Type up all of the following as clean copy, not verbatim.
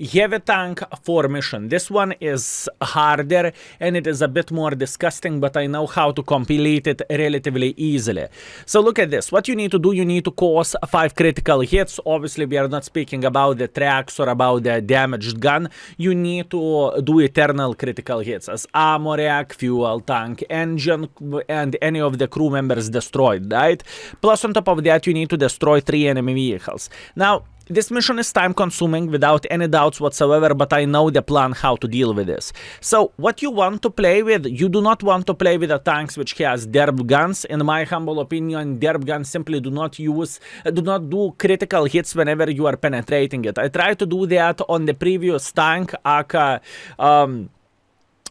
heavy tank formation. This one is harder and it is a bit more disgusting, but I know how to complete it relatively easily. So look at this. What you need to do, you need to cause 5 critical hits. Obviously, we are not speaking about the tracks or about the damaged gun. You need to do eternal critical hits as ammo rack, fuel tank, engine, and any of the crew members destroyed, right? Plus, on top of that, you need to destroy 3 enemy vehicles. Now, this mission is time-consuming without any doubts whatsoever, but I know the plan how to deal with this. So, what you want to play with, you do not want to play with the tanks which has derp guns. In my humble opinion, derp guns simply do not do critical hits whenever you are penetrating it. I tried to do that on the previous tank, aka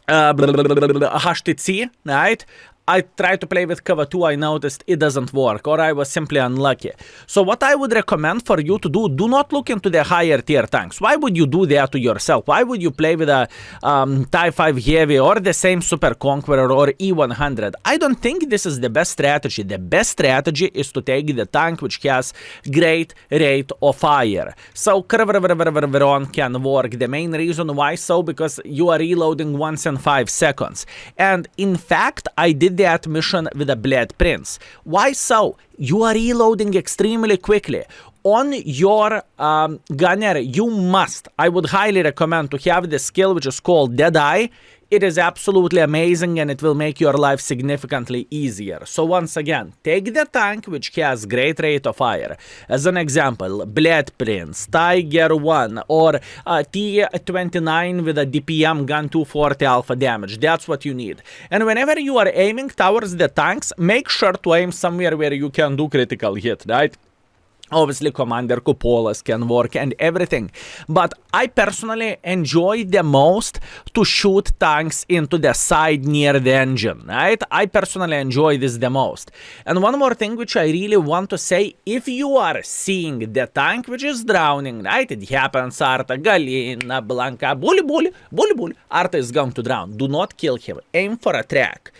HTC, right? I tried to play with cover 2, I noticed it doesn't work, or I was simply unlucky. So what I would recommend for you to do not look into the higher tier tanks. Why would you do that to yourself? Why would you play with a TIE 5 Heavy or the same Super Conqueror or E100? I don't think this is the best strategy. The best strategy is to take the tank which has great rate of fire. So Veron can work. The main reason why so, because you are reloading once in 5 seconds. And in fact, I did that mission with a Blade Prince. Why so? You are reloading extremely quickly. On your gunner, you must, I would highly recommend to have the skill which is called Deadeye. It is absolutely amazing and it will make your life significantly easier. So once again, take the tank which has great rate of fire. As an example, Blade Prince, Tiger 1 or T-29 with a DPM gun 240 alpha damage. That's what you need. And whenever you are aiming towards the tanks, make sure to aim somewhere where you can do critical hit, right? Obviously, Commander Cupolas can work and everything. But I personally enjoy the most to shoot tanks into the side near the engine, right? I personally enjoy this the most. And one more thing which I really want to say, if you are seeing the tank which is drowning, right? It happens, Arta, Galina, Blanca, bully, Arta is going to drown. Do not kill him. Aim for a track.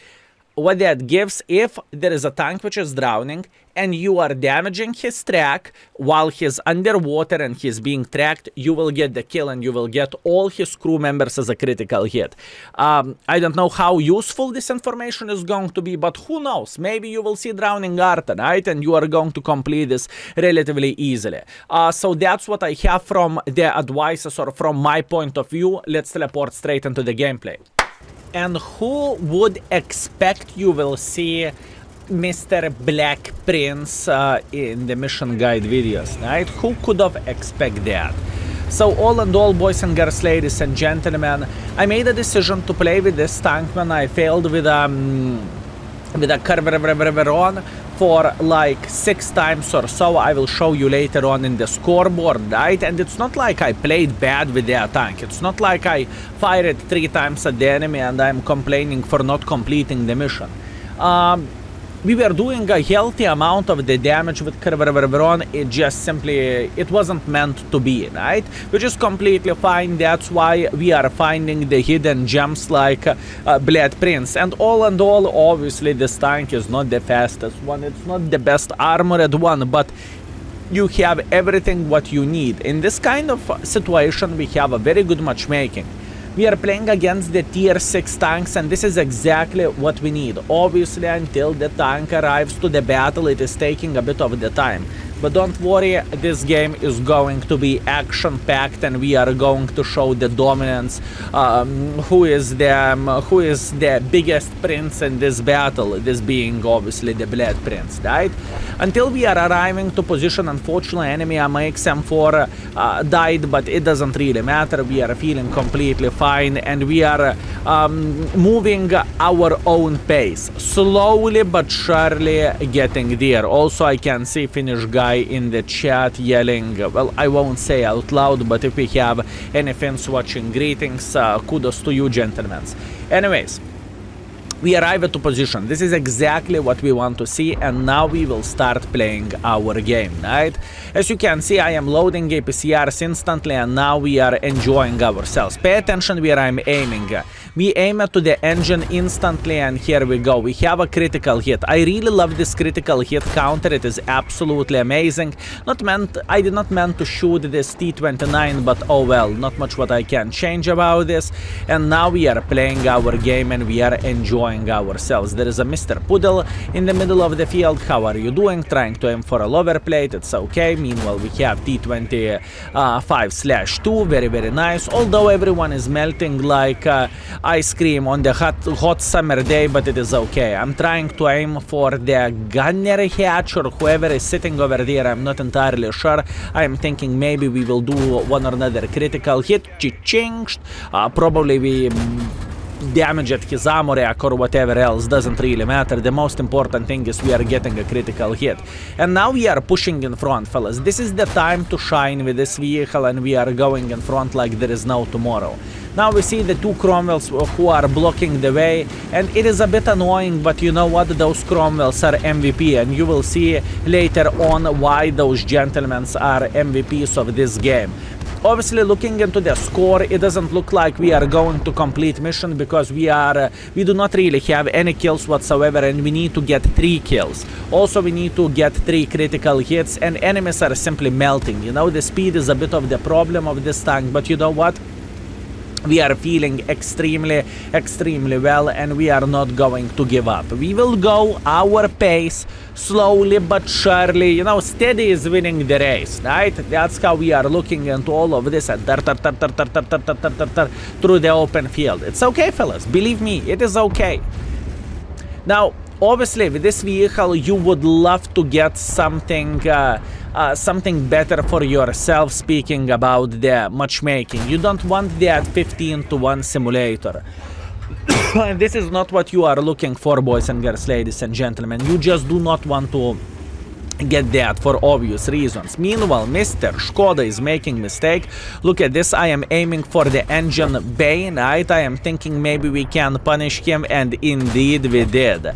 What that gives, if there is a tank which is drowning and you are damaging his track while he's underwater and he's being tracked, you will get the kill and you will get all his crew members as a critical hit. I don't know how useful this information is going to be, but who knows? Maybe you will see drowning Arta, right? And you are going to complete this relatively easily. So that's what I have from the advices or from my point of view. Let's teleport straight into the gameplay. And who would expect you will see Mr. Black Prince in the mission guide videos, right? Who could have expected that? So all in all, boys and girls, ladies and gentlemen, I made a decision to play with this tank when I failed with a Veron for like 6 times or so. I will show you later on in the scoreboard, right? And it's not like I played bad with their tank. It's not like I fired 3 times at the enemy and I'm complaining for not completing the mission. We were doing a healthy amount of the damage with Veron. It just simply, it wasn't meant to be, right? Which is completely fine. That's why we are finding the hidden gems like Blade Prince. And all, obviously this tank is not the fastest one. It's not the best armored one, but you have everything what you need. In this kind of situation, we have a very good matchmaking. We are playing against the tier 6 tanks and this is exactly what we need. Obviously, until the tank arrives to the battle, it is taking a bit of the time. But don't worry, this game is going to be action-packed and we are going to show the dominance. Who is the biggest prince in this battle? This being obviously the Blade Prince, right? Until we are arriving to position, unfortunately, enemy MX-M4 died, but it doesn't really matter. We are feeling completely fine and we are moving our own pace. Slowly but surely getting there. Also, I can see Finnish guy in the chat yelling, well, I won't say out loud, but if we have any Finns watching, greetings, kudos to you, gentlemen. Anyways, We arrive at a position. This is exactly what we want to see, and now we will start playing our game, right? As you can see, I am loading APCRs instantly, and now we are enjoying ourselves. Pay attention where I'm aiming. We aim to the engine instantly, and here we go. We have a critical hit. I really love this critical hit counter. It is absolutely amazing. I did not meant to shoot this T-29, but oh well, not much what I can change about this. And now we are playing our game, and we are enjoying ourselves. There is a Mr. Poodle in the middle of the field. How are you doing? Trying to aim for a lower plate. It's okay. Meanwhile, we have T-25/2. Very, very nice. Although everyone is melting like ice cream on the hot summer day, but it is okay. I'm trying to aim for the gunner hatch or whoever is sitting over there. I'm not entirely sure. I'm thinking maybe we will do one or another critical hit. Probably we damaged his armor rack or whatever else, doesn't really matter. The most important thing is we are getting a critical hit. And now we are pushing in front, fellas. This is the time to shine with this vehicle, and we are going in front like there is no tomorrow. Now we see the two Cromwells who are blocking the way, and it is a bit annoying, but you know what? Those Cromwells are MVP, and you will see later on why those gentlemen are MVPs of this game. Obviously, looking into the score, it doesn't look like we are going to complete mission because we do not really have any kills whatsoever, and we need to get 3 kills. Also, we need to get 3 critical hits, and enemies are simply melting. You know, the speed is a bit of the problem of this tank, but you know what? We are feeling extremely, extremely well, and we are not going to give up. We will go our pace, slowly but surely. You know, steady is winning the race, right? That's how we are looking into all of this and through the open field. It's okay, fellas. Believe me, it is okay. Now, obviously, with this vehicle, you would love to get something better for yourself, speaking about the matchmaking. You don't want that 15-to-1 simulator. And this is not what you are looking for, boys and girls, ladies and gentlemen. You just do not want to get that for obvious reasons. Meanwhile, Mr. Skoda is making mistake. Look at this. I am aiming for the engine bay, right? I am thinking maybe we can punish him, and indeed we did.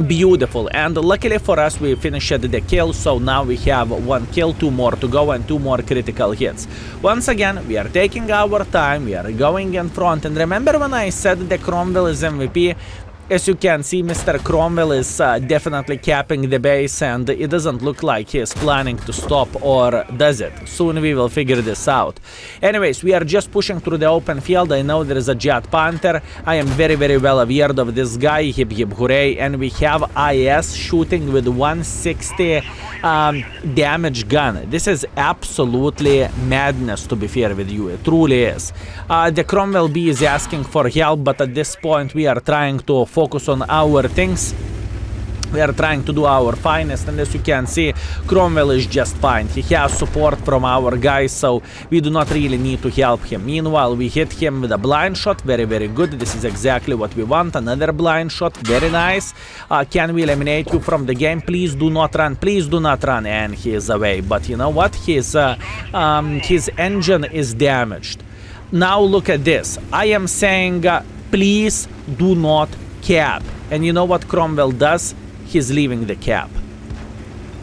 Beautiful. And luckily for us, we finished the kill, so now we have 1 kill, 2 more to go, and 2 more critical hits. Once again, we are taking our time, we are going in front, and remember when I said the Cromwell is MVP? As you can see, Mr. Cromwell is definitely capping the base, and it doesn't look like he is planning to stop, or does it? Soon we will figure this out. Anyways, we are just pushing through the open field. I know there is a Jet Panther. I am very, very well aware of this guy. Hip hip hooray. And we have IS shooting with 160 damage gun. This is absolutely madness, to be fair with you. It truly is. The Cromwell B is asking for help, but at this point we are trying to focus on our things. We are trying to do our finest, and as you can see, Cromwell is just fine. He has support from our guys, so we do not really need to help him. Meanwhile, we hit him with a blind shot. Very, very good. This is exactly what we want. Another blind shot. Very nice. Can we eliminate you from the game? Please do not run. Please do not run. And he is away. But you know what? His engine is damaged. Now look at this. I am saying, please do not cap. And you know what Cromwell does? He's leaving the cap.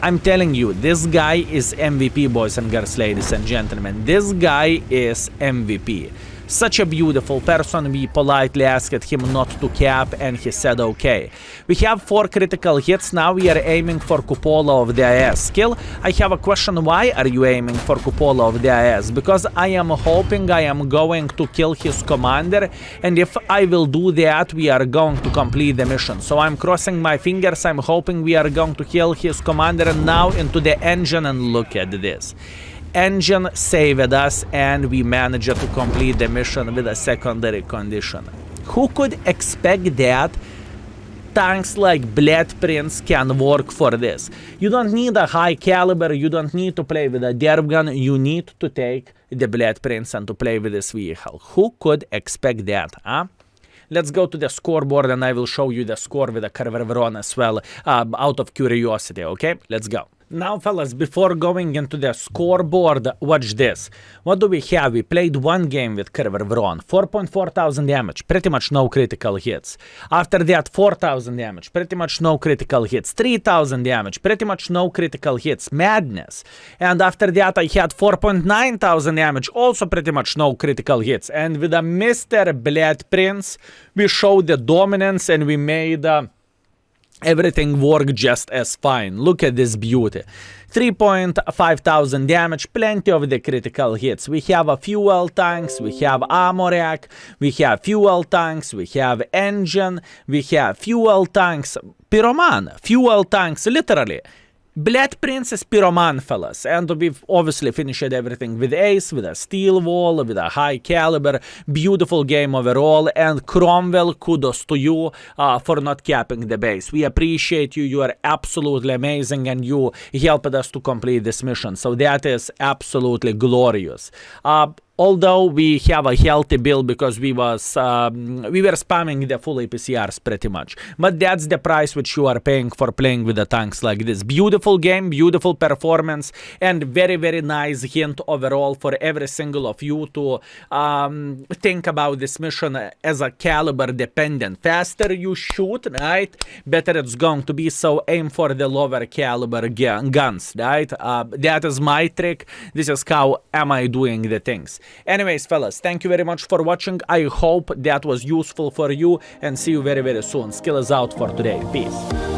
I'm telling you, this guy is MVP, boys and girls, ladies and gentlemen. This guy is MVP. Such a beautiful person. We politely asked him not to cap, and he said okay. We have 4 critical hits. Now we are aiming for Cupola of the IS skill. I have a question. Why are you aiming for Cupola of the IS? Because I am hoping I am going to kill his commander, and if I will do that, we are going to complete the mission. So I'm crossing my fingers. I'm hoping we are going to kill his commander. And now into the engine, and look at this. Engine saved us, and we managed to complete the mission with a secondary condition. Who could expect that tanks like Blood Prince can work for this? You don't need a high caliber, you don't need to play with a derp gun, you need to take the Blood Prince and to play with this vehicle. Who could expect that, huh? Let's go to the scoreboard, and I will show you the score with the Carver Veron as well, out of curiosity, okay? Let's go. Now, fellas, before going into the scoreboard, watch this. What do we have? We played one game with Kerver Vron, 4.4 thousand damage, pretty much no critical hits. After that, 4,000 damage, pretty much no critical hits. 3,000 damage, pretty much no critical hits. Madness. And after that, I had 4.9 thousand damage, also pretty much no critical hits. And with a Mr. Blood Prince, we showed the dominance and we made... everything worked just as fine. Look at this beauty. 3.5 thousand damage, plenty of the critical hits. We have a fuel tanks, we have armor rack, we have fuel tanks, we have engine, we have fuel tanks, pyroman, fuel tanks, literally. Blood Prince is pyroman, fellas, and we've obviously finished everything with ace, with a steel wall, with a high caliber, beautiful game overall, and Cromwell, kudos to you for not capping the base. We appreciate you, you are absolutely amazing, and you helped us to complete this mission, so that is absolutely glorious. Although we have a healthy build because we were spamming the full APCRs pretty much. But that's the price which you are paying for playing with the tanks like this. Beautiful game, beautiful performance, and very, very nice hint overall for every single of you to think about this mission as a caliber dependent. Faster you shoot, right? Better it's going to be, so aim for the lower caliber guns, right? That is my trick. This is how am I doing the things. Anyways, fellas, thank you very much for watching. I hope that was useful for you, and see you very, very soon. Skill is out for today. Peace.